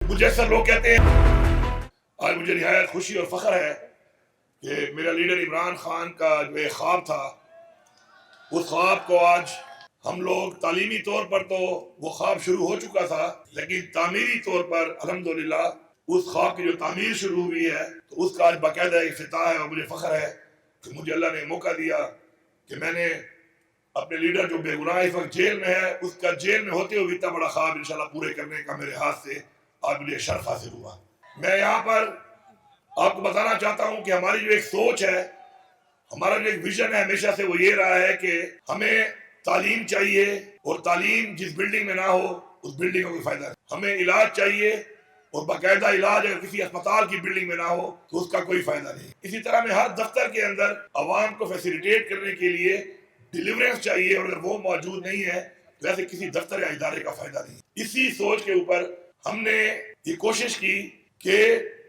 مجھے اکثر لوگ کہتے ہیں آج مجھے نہایت خوشی اور فخر ہے کہ میرا لیڈر عمران خان کا جو ایک خواب تھا اس خواب کو آج ہم لوگ تعلیمی طور پر تو وہ خواب شروع ہو چکا تھا لیکن تعمیری طور پر الحمدللہ اس خواب کی جو تعمیر شروع ہوئی ہے تو اس کا آج باقاعدہ افتتاح ہے اور مجھے فخر ہے کہ مجھے اللہ نے موقع دیا کہ میں نے اپنے لیڈر جو بے گناہ اس وقت جیل میں ہے اس کا جیل میں ہوتے ہوئے اتنا بڑا خواب انشاءاللہ پورے کرنے کا میرے ہاتھ سے آج مجھے شرف حاصل ہوا۔ میں یہاں پر آپ کو بتانا چاہتا ہوں کہ ہماری جو ایک سوچ ہے، ہمارا جو ایک ویژن ہے ہمیشہ سے وہ یہ رہا ہے کہ ہمیں تعلیم چاہیے اور تعلیم جس بلڈنگ میں نہ ہو اس بلڈنگ کا کوئی فائدہ نہیں، ہمیں علاج چاہیے اور باقاعدہ علاج اگر کسی اسپتال کی بلڈنگ میں نہ ہو تو اس کا کوئی فائدہ نہیں۔ اسی طرح میں ہر دفتر کے اندر عوام کو فیسیلیٹیٹ کرنے کے لیے ڈیلیورنس چاہیے اور اگر وہ موجود نہیں ہے تو ایسے کسی دفتر یا ادارے کا فائدہ نہیں۔ اسی سوچ کے اوپر ہم نے یہ کوشش کی کہ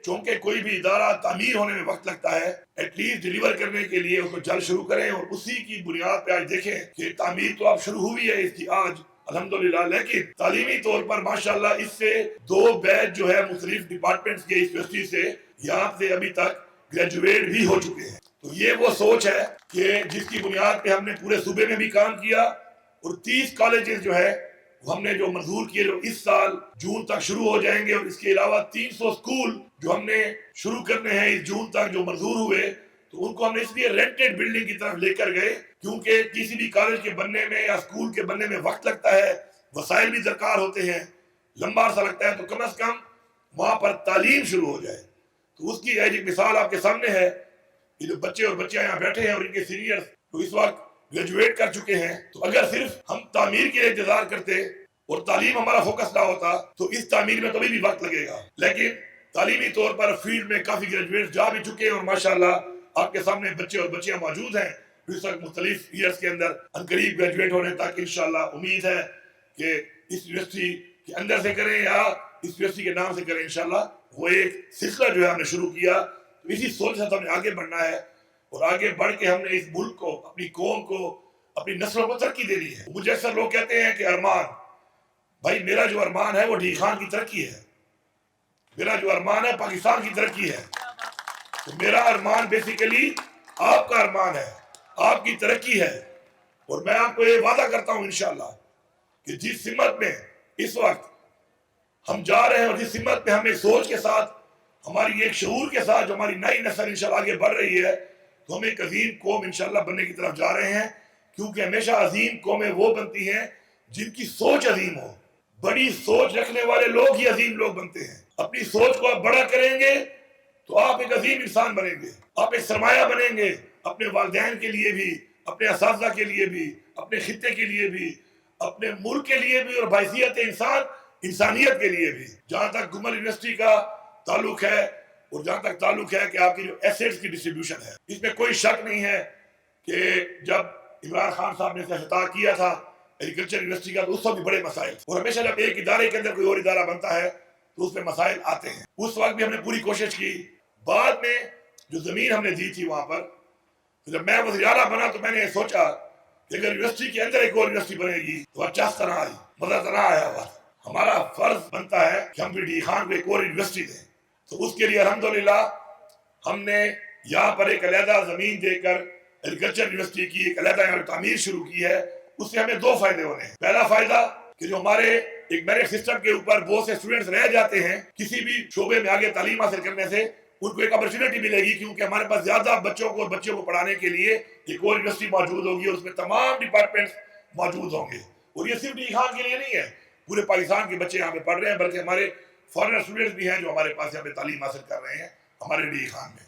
چونکہ کوئی بھی ادارہ تعمیر ہونے میں وقت لگتا ہے ایٹ لیسٹ ڈیلیور کرنے کے لیے اس کو جلد شروع کریں اور اسی کی بنیاد پہ آج دیکھیں کہ تعمیر تو اب شروع ہوئی ہے اس کی آج الحمدللہ، لیکن تعلیمی طور پر ماشاءاللہ اس سے 2 بیچ جو ہے مختلف ڈپارٹمنٹس کے اس یونیورسٹی سے یہاں سے ابھی تک گریجویٹ بھی ہو چکے ہیں۔ تو یہ وہ سوچ ہے کہ جس کی بنیاد پہ ہم نے پورے صوبے میں بھی کام کیا اور 30 کالجز جو ہے وہ ہم نے جو منظور کیے جو اس سال جون تک شروع ہو جائیں گے اور اس کے علاوہ 300 سکول جو ہم نے شروع کرنے ہیں اس جون تک جو منظور ہوئے تو ان کو ہم نے اس لیے رینٹڈ بلڈنگ کی طرف لے کر گئے کیونکہ کسی بھی کالج کے بننے میں یا سکول کے بننے میں وقت لگتا ہے، وسائل بھی درکار ہوتے ہیں، لمبا عرصہ لگتا ہے، تو کم از کم وہاں پر تعلیم شروع ہو جائے۔ تو اس کی ایک مثال آپ کے سامنے ہے، یہ جو بچے اور بچیاں یہاں بیٹھے ہیں اور ان کے سینئر تو اس وقت گریجویٹ کر چکے ہیں، تو اگر صرف ہم تعمیر کے انتظار کرتے اور تعلیم ہمارا فوکس نہ ہوتا تو اس تعمیر میں تو بھی وقت لگے گا، لیکن تعلیمی طور پر فیلڈ میں کافی گریجویٹ جا بھی چکے ہیں اور ماشاءاللہ آپ کے سامنے بچے اور بچیاں موجود ہیں جو اس وقت مختلف ایئرز کے اندر عنقریب گریجویٹ ہونے تک انشاءاللہ امید ہے کہ اس یونیورسٹی کے اندر سے کریں یا اس یونیورسٹی کے نام سے کریں انشاءاللہ۔ وہ ایک سلسلہ جو ہے ہم نے شروع کیا تو اسی سوچ سے ہم نے آگے بڑھنا ہے اور آگے بڑھ کے ہم نے اس ملک کو، اپنی قوم کو، اپنی نسلوں کو ترقی دینی ہے۔ مجھے اکثر لوگ کہتے ہیں کہ ارمان، بھائی میرا جو ارمان ہے وہ ڈی خان کی ترقی ہے، میرا جو ارمان ہے پاکستان کی ترقی ہے، تو میرا ارمان بیسیکلی آپ کا ارمان ہے، آپ کی ترقی ہے اور میں آپ کو یہ وعدہ کرتا ہوں انشاءاللہ کہ جس سمت میں اس وقت ہم جا رہے ہیں اور جس سمت میں ہمیں سوچ کے ساتھ ہماری ایک شعور کے ساتھ جو ہماری نئی نسل انشاءاللہ آگے بڑھ رہی ہے تو ہم ایک عظیم قوم انشاءاللہ بننے کی طرف جا رہے ہیں، کیونکہ ہمیشہ عظیم قومیں وہ بنتی ہیں جن کی سوچ عظیم ہو۔ بڑی سوچ رکھنے والے لوگ ہی عظیم لوگ بنتے ہیں۔ اپنی سوچ کو آپ بڑا کریں گے تو آپ ایک عظیم انسان بنیں گے، آپ ایک سرمایہ بنیں گے اپنے والدین کے لیے بھی، اپنے اساتذہ کے لیے بھی، اپنے خطے کے لیے بھی، اپنے ملک کے لیے بھی اور بحیثیت انسان انسانیت کے لیے بھی۔ جہاں تک گمل یونیورسٹی کا تعلق ہے اور جہاں تک تعلق ہے کہ آپ کی جو ایسیٹس کی ڈسٹریبیوشن ہے، اس میں کوئی شک نہیں ہے کہ جب عمران خان صاحب نے افتتاح کیا تھا ایگریکلچر یونیورسٹی کا تو اس وقت بھی بڑے مسائل تھے اور ہمیشہ جب ایک ادارے کے اندر کوئی اور ادارہ بنتا ہے تو اس میں مسائل آتے ہیں۔ اس وقت بھی ہم نے پوری کوشش کی، بعد میں جو زمین ہم نے دی تھی وہاں پر تو جب میں وزیر اعلیٰ بنا تو میں نے یہ سوچا کہ اگر یونیورسٹی کے اندر ایک اور یونیورسٹی بنے گی تو اچھا طرح آئی مزہ طرح آیا ہوا، ہمارا فرض بنتا ہے کہ ہم بھی ڈی خان کو ایک اور یونیورسٹی دیں۔ تو اس کے لیے الحمدللہ ہم نے یہاں پر ایک علیحدہ زمین دے کر ایگریکلچر یونیورسٹی کی ایک علیحدہ تعمیر شروع کی ہے۔ اس سے ہمیں 2 فائدے ہونے ہیں۔ پہلا فائدہ کہ جو ہمارے ایک میرٹ سسٹم کے اوپر بہت سے اسٹوڈنٹس رہ جاتے ہیں کسی بھی شعبے میں آگے تعلیم حاصل کرنے سے، ان کو ایک اپرچونٹی ملے گی کیونکہ ہمارے پاس زیادہ بچوں کو پڑھانے کے لیے ایک اور یونیورسٹی موجود ہوگی اور اس میں تمام ڈپارٹمنٹس موجود ہوں گے۔ اور یہ صرف ڈی خان کے لیے نہیں ہے، پورے پاکستان کے بچے یہاں پہ پڑھ رہے ہیں، بلکہ ہمارے فارنر اسٹوڈنٹس بھی ہیں جو ہمارے پاس یہاں پہ تعلیم حاصل کر رہے ہیں ہمارے ڈی خان میں۔